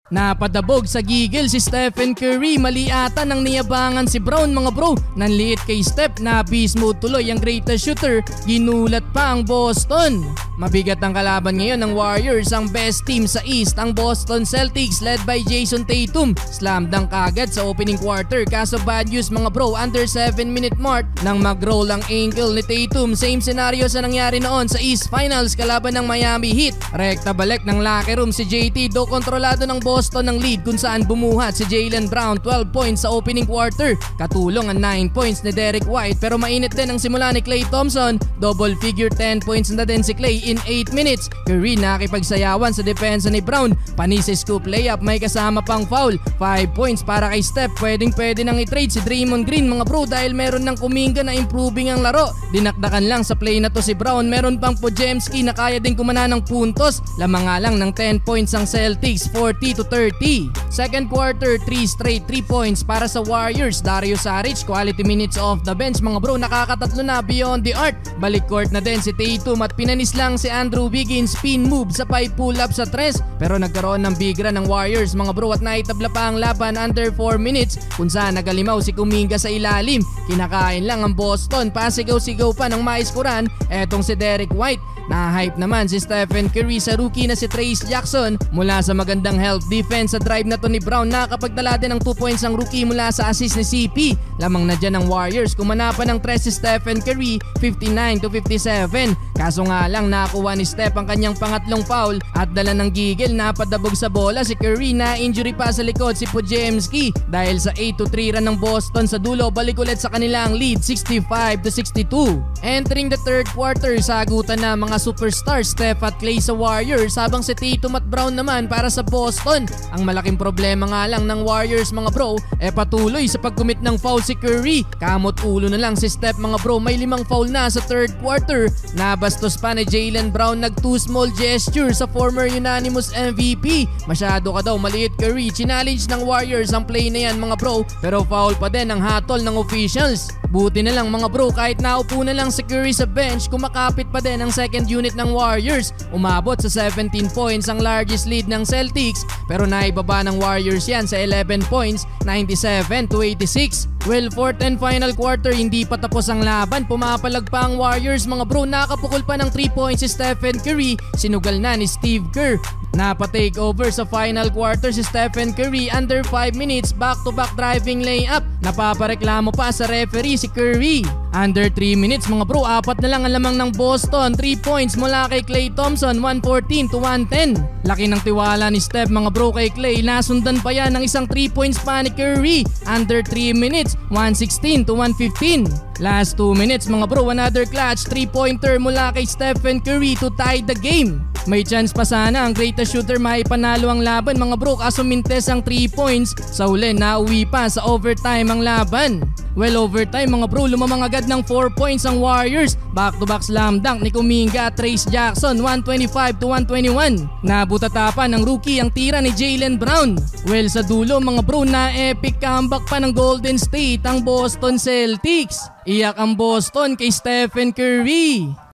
Napadabog sa gigil si Stephen Curry, mali ata nang niyabangan si Brown mga bro. Nanliit kay Steph, na beast mode tuloy ang greatest shooter, ginulat pa ang Boston. Mabigat ang kalaban ngayon ng Warriors, ang best team sa East, ang Boston Celtics led by Jason Tatum. Slam dunk kagad sa opening quarter, kaso bad news mga bro, under 7-minute mark nang mag-roll ang ankle ni Tatum. Same scenario sa nangyari noon sa East Finals kalaban ng Miami Heat. Rekta balik ng locker room si JT, do kontrolado ng Boston ng lead kung saan bumuhat si Jaylen Brown 12 points sa opening quarter. Katulong ang 9 points ni Derek White, pero mainit din ang simula ni Klay Thompson. Double figure 10 points na din si Klay in 8 minutes. Curry nakipagsayawan sa depensa ni Brown. Panis sa scoop layup, may kasama pang foul. 5 points para kay Steph. Pwede nang i-trade si Draymond Green mga bro dahil meron ng kuminga na improving ang laro. Dinakdakan lang sa play na to si Brown. Meron pang Podziemski na kaya din kumana ng puntos. Lamang nga lang ng 10 points ang Celtics, 40-30. Second quarter, 3 straight 3 points para sa Warriors. Dario Saric, quality minutes off the bench mga bro, nakakatatlo na beyond the arc. Balik court na din si Tatum at pinanis lang si Andrew Wiggins spin move sa 5 pull-up sa 3, pero nagkaroon ng big run ng Warriors mga bro at naitabla pa ang laban under 4 minutes kung saan nagalimaw si Kuminga sa ilalim. Kinakain lang ang Boston, pasigaw-sigaw pa ng maiskuran etong si Derek White. Na-hype naman si Stephen Curry sa rookie na si Trayce Jackson. Mula sa magandang help defense sa drive na to ni Brown, nakakapagdala din ng 2 points ang rookie mula sa assist ni CP. Lamang na dyan ang Warriors, kumana pa ng 3 si Stephen Curry, 59-57. Kaso nga lang nakuha ni Steph ang kanyang pangatlong foul at dala ng gigil, napadabog sa bola si Curry, na injury pa sa likod si Podziemski. Dahil sa 8-3 run ng Boston sa dulo, balik ulit sa kanilang lead 65-62. Entering the third quarter, sagutan na mga superstars Steph at Klay sa Warriors, habang si Tatum at Brown naman para sa Boston. Ang malaking problema nga lang ng Warriors mga bro, patuloy sa pagkumit ng foul si Curry. Kamot ulo na lang si Steph mga bro, may 5 foul na sa third quarter. Nabastos pa ni Jaylen Brown, nag 2 small gesture sa former unanimous MVP. Masyado ka daw maliit Curry, challenge ng Warriors ang play na yan mga bro, pero foul pa din ang hatol ng officials. Buti na lang mga bro, kahit naupo na lang si Curry sa bench, kumakapit pa din ang second unit ng Warriors. Umabot sa 17 points ang largest lead ng Celtics, pero naibaba ng Warriors yan sa 11 points, 97-86. Well, fourth and final quarter, hindi pa tapos ang laban. Pumapalag pa ang Warriors mga bro, nakapukol pa ng 3 points si Stephen Curry. Sinugal na ni Steve Kerr. Napa-take over sa final quarter si Stephen Curry, under 5 minutes, back-to-back driving layup. Napapareklamo pa sa referee si Curry. Under 3 minutes mga bro, 4 na lang ang lamang ng Boston. 3 points mula kay Klay Thompson, 114-110. Laki ng tiwala ni Steph mga bro kay Klay, nasundan pa yan ng isang 3 points pa ni Curry. Under 3 minutes, 116-115. Last 2 minutes mga bro, another clutch 3-pointer mula kay Stephen Curry to tie the game. May chance pa sana ang greatest shooter maipanalo ang laban mga bro, kaso mintes ang 3 points. Sa uli, nauwi pa sa overtime ang laban. Well, overtime mga bro, lumamang agad ng 4 points ang Warriors. Back-to-back slam dunk ni Kuminga at Trayce Jackson, 125-121. Nabutatapan ng rookie ang tira ni Jaylen Brown. Well, sa dulo mga bro, na epic comeback pa ng Golden State ang Boston Celtics. Iyak ang Boston kay Stephen Curry.